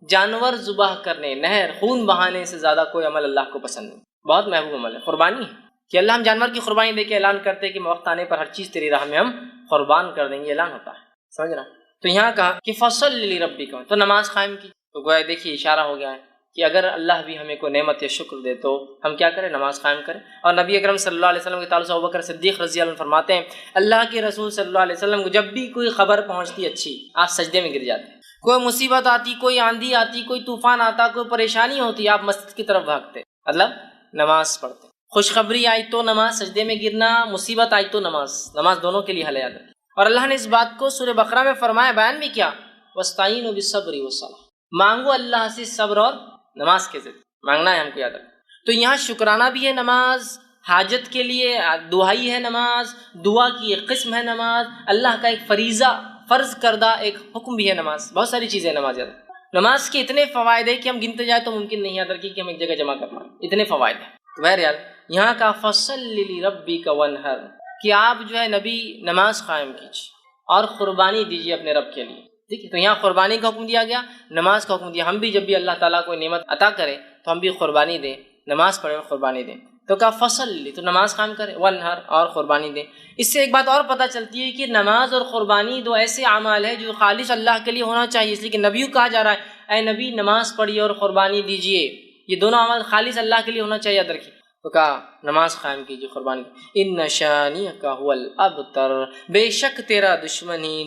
جانور ذبح کرنے، نہر خون بہانے سے زیادہ کوئی عمل اللہ کو پسند نہیں، بہت محبوب عمل ہے قربانی ہے، کہ اللہ ہم جانور کی قربانی دے کے اعلان کرتے ہیں کہ وقت آنے پر ہر چیز تیری راہ میں ہم قربان کر دیں گے، اعلان ہوتا ہے، سمجھ رہا۔ تو یہاں کہا کہ فصل لربک، تو نماز قائم کی، تو گویا دیکھیے اشارہ ہو گیا ہے کہ اگر اللہ بھی ہمیں کوئی نعمت یا شکر دے تو ہم کیا کریں، نماز قائم کریں۔ اور نبی اکرم صلی اللہ علیہ وسلم کے تعلق سے ابوبکر صدیق رضی اللہ عنہ فرماتے ہیں اللہ کے رسول صلی اللہ علیہ وسلم کو جب بھی کوئی خبر پہنچتی اچھی، آپ سجدے میں گر جاتے، کوئی مصیبت آتی، کوئی آندھی آتی، کوئی طوفان آتا، کوئی پریشانی ہوتی، آپ مسجد کی طرف بھاگتے، مطلب نماز پڑھتے۔ خوشخبری آئی تو نماز، سجدے میں گرنا، مصیبت آئی تو نماز، نماز دونوں کے لیے حل یاد رکھیں۔ اور اللہ نے اس بات کو سورہ بقرہ میں فرمایا، بیان بھی کیا، وَاسْتَعِینُوا بِالصَّبْرِ وَالصَّلَاةِ، مانگو اللہ سے صبر اور نماز کے ذریعے مانگنا ہے ہم کو، یاد رکھیں۔ تو یہاں شکرانہ بھی ہے نماز، حاجت کے لیے دعائی ہے نماز، دعا کی ایک قسم ہے نماز، اللہ کا ایک فریضہ فرض کردہ ایک حکم بھی ہے نماز، بہت ساری چیزیں نماز ہے۔ نماز کے اتنے فوائد ہیں کہ ہم گنتے جائیں تو ممکن نہیں، یاد رکھیے کہ ہم ایک جگہ جمع کر پائیں، اتنے فوائد ہیں۔ تو بہرحال یہاں کا فصلی لربک وانحر، کہ آپ جو ہے نبی نماز قائم کیجیے اور قربانی دیجیے اپنے رب کے لیے، ٹھیک ہے۔ تو یہاں قربانی کا حکم دیا گیا، نماز کا حکم دیا۔ ہم بھی جب بھی اللہ تعالیٰ کو نعمت عطا کرے تو ہم بھی قربانی دیں، نماز پڑھیں اور قربانی دیں۔ تو کہا فصل، تو نماز قائم کرے، وانحر، اور قربانی دیں۔ اس سے ایک بات اور پتہ چلتی ہے کہ نماز اور قربانی دو ایسے اعمال ہیں جو خالص اللہ کے لیے ہونا چاہیے، اس لیے کہ نبیوں کہا جا رہا ہے اے نبی نماز پڑھیے اور قربانی دیجیے، یہ دونوں اعمال خالص اللہ کے لیے ہونا چاہیے، یاد رکھیے۔ تو کہا نماز قائم کیجیے، قربانی۔ ان شانئک هو الابتر، بے شک تیرا دشمن ہی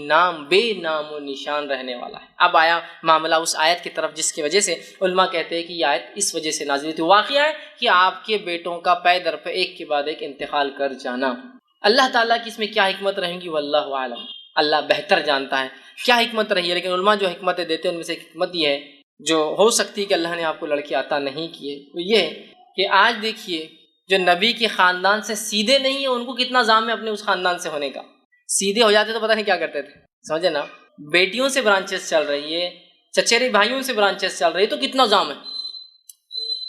بے نام و نشان رہنے والا ہے۔ اب آیا معاملہ اس آیت کی طرف جس کی وجہ سے علماء کہتے ہیں کہ یہ آیت اس وجہ سے نازل ہوئی تھی۔ واقعہ ہے کہ آپ کے بیٹوں کا پے در پہ ایک کے بعد ایک انتقال کر جانا، اللہ تعالیٰ کی اس میں کیا حکمت رہیں گی واللہ عالم، اللہ بہتر جانتا ہے کیا حکمت رہی ہے۔ لیکن علماء جو حکمتیں دیتے ہیں ان میں سے ایک حکمت یہ ہے جو ہو سکتی ہے کہ اللہ نے آپ کو لڑکی عطا نہیں کیے، وہ یہ ہے کہ آج دیکھیے جو نبی کے خاندان سے سیدھے نہیں ہیں ان کو کتنا زام ہے اپنے اس خاندان سے ہونے کا، سیدھے ہو جاتے تو پتہ نہیں کیا کرتے تھے، سمجھے نا۔ بیٹیوں سے برانچز چل رہی ہے، چچیرے بھائیوں سے برانچز چل رہی ہے، تو کتنا زام ہے۔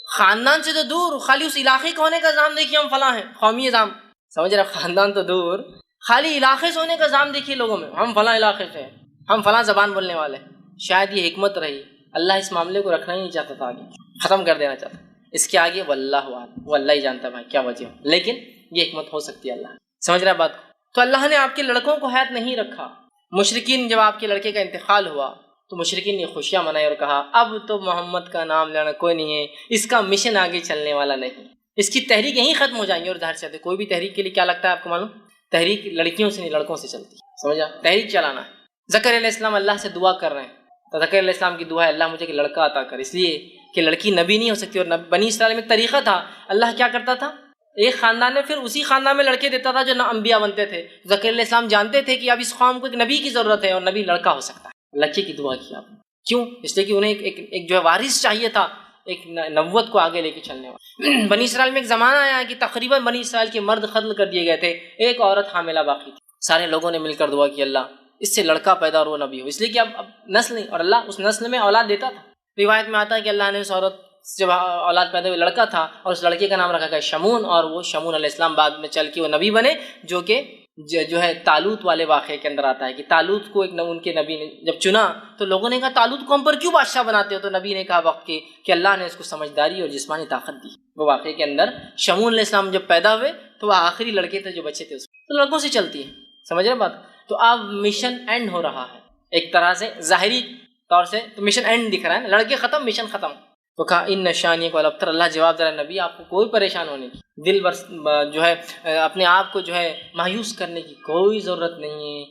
خاندان سے تو دور، خالی اس علاقے کا ہونے کا زام دیکھیے، ہم فلاں ہیں، قومی زام، سمجھ رہے، خاندان تو دور، خالی علاقے سے ہونے کا زام دیکھیے لوگوں میں، ہم فلاں علاقے سے ہیں۔ ہم فلاں زبان بولنے والے ہیں، شاید یہ حکمت رہی، اللہ اس معاملے کو رکھنا ہی نہیں چاہتا تھا، آگے ختم کر دینا چاہتا، اس کے آگے واللہ عالم، وہ اللہ ہی جانتا ہے بھائی کیا وجہ ہو، لیکن یہ حکمت ہو سکتی ہے اللہ، سمجھ رہا ہے بات کو؟ تو اللہ نے آپ کے لڑکوں کو حیات نہیں رکھا۔ مشرکین جب آپ کے لڑکے کا انتقال ہوا تو مشرکین نے خوشیاں منائی اور کہا اب تو محمد کا نام لینا کوئی نہیں ہے، اس کا مشن آگے چلنے والا نہیں، اس کی تحریک یہیں ختم ہو جائیں گی۔ اور ظاہر سے کوئی بھی تحریک کے لیے کیا لگتا ہے آپ کو معلوم؟ تحریک لڑکیوں سے نہیں لڑکوں سے چلتی ہے، سمجھا؟ تحریک چلانا ہے۔ زکریا علیہ السلام اللہ سے دعا کر رہے ہیں، تو زکریا علیہ السلام کی دعا ہے اللہ مجھے ایک لڑکا عطا کر، اس لیے کہ لڑکی نبی نہیں ہو سکتی، اور بنی اسرائیل میں ایک طریقہ تھا، اللہ کیا کرتا تھا ایک خاندان میں پھر اسی خاندان میں لڑکے دیتا تھا جو انبیاء بنتے تھے۔ زکریا علیہ السلام جانتے تھے کہ اب اس قوم کو ایک نبی کی ضرورت ہے اور نبی لڑکا ہو سکتا ہے، لڑکے کی دعا کی آپ نے، کیوں؟ اس لیے کہ انہیں ایک جو ہے وارث چاہیے تھا، ایک نبوت کو آگے لے کے چلنے والا۔ بنی اسرائیل میں ایک زمانہ آیا کہ تقریباً بنی اسرائیل کے مرد قتل کر دیے گئے تھے، ایک عورت حاملہ باقی تھی، سارے لوگوں نے مل کر دعا کی اللہ اس سے لڑکا پیدا اور وہ نبی ہو، اس لیے کہ اب نسل نہیں، اور اللہ اس نسل میں اولاد دیتا تھا۔ روایت میں آتا ہے کہ اللہ نے اس عورت جب اولاد پیدا ہوئی لڑکا تھا اور اس لڑکے کا نام رکھا گیا شمون، اور وہ شمون علیہ السلام بعد میں چل کے وہ نبی بنے، جو کہ جو ہے طالوت والے واقعے کے اندر آتا ہے کہ طالوت کو ان کے نبی نے جب چنا تو لوگوں نے کہا طالوت کو ہم پر کیوں بادشاہ بناتے ہو، تو نبی نے کہا وقت کہ اللہ نے اس کو سمجھداری اور جسمانی طاقت دی۔ وہ واقعے کے اندر شمون علیہ السلام جب پیدا ہوئے تو وہ آخری لڑکے تھے جو بچے تھے، اس تو لڑکوں سے چلتی ہے، سمجھ رہے بات؟ تو اب مشن اینڈ ہو رہا ہے ایک طرح سے، ظاہری طور سے تو مشن اینڈ دکھ رہا ہے، لڑکے ختم مشن ختم۔ تو کہا ان نشانی کو الابتر، اللہ جواب دے رہا نبی آپ کو کوئی پریشان ہونے کی، دل جو ہے اپنے آپ کو جو ہے مایوس کرنے کی کوئی ضرورت نہیں ہے،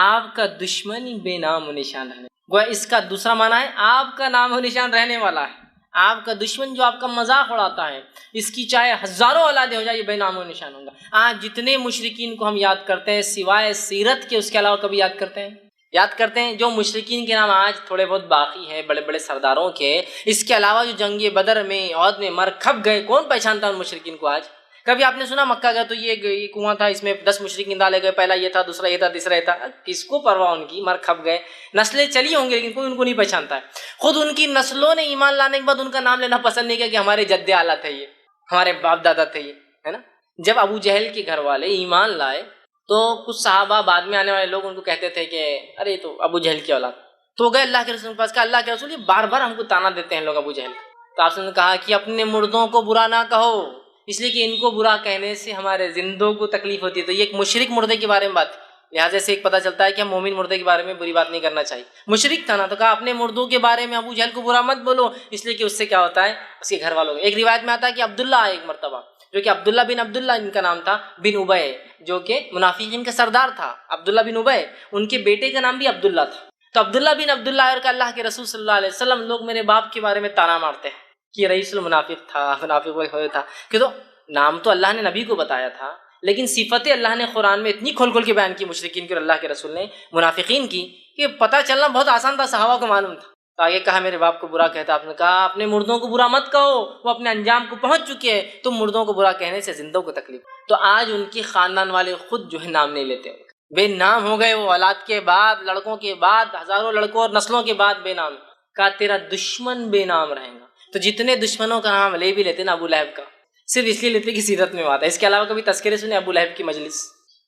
آپ کا دشمن ہی بے نام و نشان ہے۔ گویا اس کا دوسرا معنی ہے آپ کا نام و نشان رہنے والا ہے، آپ کا دشمن جو آپ کا مذاق اڑاتا ہے اس کی چاہے ہزاروں اولادیں ہو جائے یہ بے نام و نشان ہوگا۔ آج جتنے مشرکین کو ہم یاد کرتے ہیں سوائے سیرت کے اس کے علاوہ کبھی یاد کرتے ہیں جو مشرکین کے نام آج تھوڑے بہت باقی ہیں بڑے بڑے سرداروں کے، اس کے علاوہ جو جنگ بدر میں عہد میں مر کھپ گئے، کون پہچانتا ہے ان مشرکین کو آج؟ کبھی آپ نے سنا مکہ گئے تو یہ کنواں تھا اس میں 10 مشرکین ڈالے گئے، پہلا یہ تھا، دوسرا یہ تھا، تیسرا یہ تھا، کس کو پرواہ ان کی، مر کھپ گئے، نسلیں چلی ہوں گی لیکن کوئی ان کو نہیں پہچانتا ہے۔ خود ان کی نسلوں نے ایمان لانے کے بعد ان کا نام لینا پسند نہیں کیا کہ ہمارے جد اعلیٰ تھے یہ، ہمارے باپ دادا تھے یہ، ہے نا؟ جب ابو جہل کے گھر والے ایمان لائے تو کچھ صحابہ بعد میں آنے والے لوگ ان کو کہتے تھے کہ ارے تو ابو جہل کی اولاد، تو گئے اللہ کے رسول کے پاس، کہا اللہ کے رسول یہ بار بار ہم کو تانا دیتے ہیں لوگ ابو جہل، تو آپ نے کہا کہ اپنے مردوں کو برا نہ کہو، اس لیے کہ ان کو برا کہنے سے ہمارے زندوں کو تکلیف ہوتی ہے۔ تو یہ ایک مشرک مردے کے بارے میں بات، لہٰذا سے ایک پتہ چلتا ہے کہ ہم مومن مردے کے بارے میں بری بات نہیں کرنا چاہیے۔ مشرک تھا نا، تو کہا اپنے مردوں کے بارے میں ابو جہل کو برا مت بولو، اس لیے کہ اس سے کیا ہوتا ہے اس کے گھر والوں کو۔ ایک روایت میں آتا ہے کہ عبداللہ آئے ایک مرتبہ، جو کہ عبداللہ بن عبداللہ ان کا نام تھا بن ابے، جو کہ منافقین کا سردار تھا عبداللہ بن ابے، ان کے بیٹے کا نام بھی عبداللہ تھا۔ تو عبداللہ بن عبداللہ اور کہ اللہ کے رسول صلی اللہ علیہ وسلم لوگ میرے باپ کے بارے میں تانا مارتے ہیں کہ رئیس المنافق تھا، منافق تھا، کہ تو نام تو اللہ نے نبی کو بتایا تھا لیکن صفتیں اللہ نے قرآن میں اتنی کھول کھول کے بیان کی مشرکین کی اور اللہ کے رسول نے منافقین کی کہ پتہ چلنا بہت آسان تھا، صحابہ کو معلوم تھا۔ تو آگے کہا میرے باپ کو برا کہتا، آپ نے کہا اپنے مردوں کو برا مت کہو، وہ اپنے انجام کو پہنچ چکے ہیں، تم مردوں کو برا کہنے سے زندوں کو تکلیف۔ تو آج ان کی خاندان والے خود جو ہے نام نہیں لیتے، بے نام ہو گئے، وہ اولاد کے بعد لڑکوں کے بعد ہزاروں لڑکوں اور نسلوں کے بعد بے نام۔ کہا تیرا دشمن بے نام رہے گا۔ تو جتنے دشمنوں کا نام لے بھی لیتے نا ابو لہب کا، صرف اس لیے لیتے کہ سیرت میں آتا ہے، اس کے علاوہ کبھی تذکرے سنے ابو لہب کی مجلس،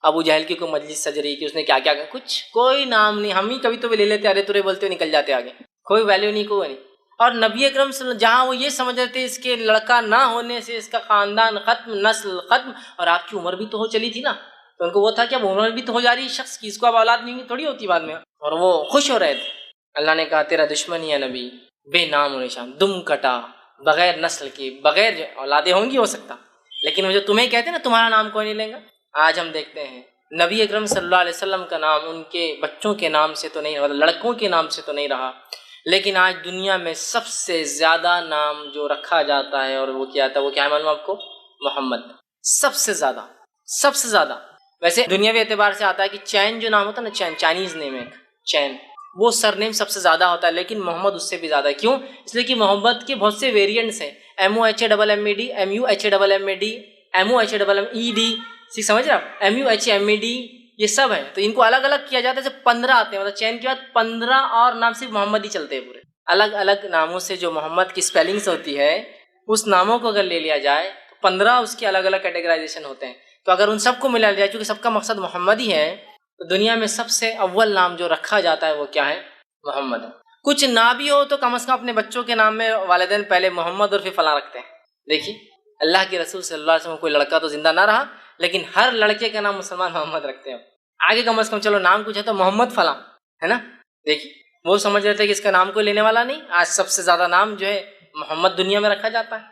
ابو جہل کی کوئی مجلس سج رہی کہ اس نے کیا کیا، کچھ کوئی نام نہیں، ہم ہی کبھی تو لے لیتے، ارے تورے بولتے نکل جاتے آگے، کوئی ویلیو نہیں، کوئی نہیں۔ اور نبی اکرم صلی اللہ علیہ وسلم جہاں وہ یہ سمجھ رہے تھے اس کے لڑکا نہ ہونے سے اس کا خاندان ختم، نسل ختم، اور آپ کی عمر بھی تو ہو چلی تھی نا، تو ان کو وہ تھا کہ اب عمر بھی تو ہو جا رہی ہے شخص کی، اس کو اب اولاد نہیں تھوڑی ہوتی بعد میں، اور وہ خوش ہو رہے تھے۔ اللہ نے کہا تیرا دشمن یا نبی بے نام و نشان، دم کٹا، بغیر نسل کی، بغیر اولادیں ہوں گی ہو سکتا، لیکن وہ جو تمہیں کہتے ہیں نا تمہارا نام کوئی نہیں لے گا۔ آج ہم دیکھتے ہیں نبی اکرم صلی اللہ علیہ وسلم کا نام ان کے بچوں کے نام سے تو نہیں رہا، لڑکوں کے نام سے تو نہیں رہا، لیکن آج دنیا میں سب سے زیادہ نام جو رکھا جاتا ہے اور وہ کیا تھا، وہ کیا ہے معلوم آپ کو؟ محمد، سب سے زیادہ۔ ویسے دنیاوی اعتبار سے آتا ہے کہ چین جو نام ہوتا ہے نا، چین چائنیز نیم ہے، چین، وہ سر نیم سب سے زیادہ ہوتا ہے، لیکن محمد اس سے بھی زیادہ ہے۔ کیوں؟ اس لیے کہ محمد کے بہت سے ویریئنٹس ہیں، MOHAMMAD، MUHAMMAD، MOHAMMED، سمجھ رہے آپ، MUHMED، یہ سب ہیں، تو ان کو الگ الگ کیا جاتا ہے، جیسے 15 آتے ہیں، مطلب چین کے بعد 15 اور نام صرف محمد ہی چلتے ہیں پورے، الگ الگ ناموں سے جو محمد کی اسپیلنگس ہوتی ہے اس ناموں کو اگر لے لیا جائے تو 15 اس کے الگ الگ کیٹیگرائزیشن ہوتے ہیں، تو اگر ان سب کو ملا لیا جائے چونکہ سب کا مقصد محمد ہی ہے تو دنیا میں سب سے اول نام جو رکھا جاتا ہے وہ کیا ہے؟ محمد ہے۔ کچھ نہ بھی ہو تو کم از کم اپنے بچوں کے نام میں والدین پہلے محمد اور پھر فلاں رکھتے ہیں۔ دیکھیے اللہ کے رسول صلی اللہ علیہ وسلم، کوئی لڑکا تو زندہ نہ رہا لیکن ہر لڑکے کا نام مسلمان محمد رکھتے ہیں۔ آگے کم از کم چلو نام کچھ ہے تو محمد فلاں ہے نا۔ دیکھیے وہ سمجھ رہے تھے کہ اس کا نام کوئی لینے والا نہیں، آج سب سے زیادہ نام جو ہے محمد دنیا میں رکھا جاتا ہے۔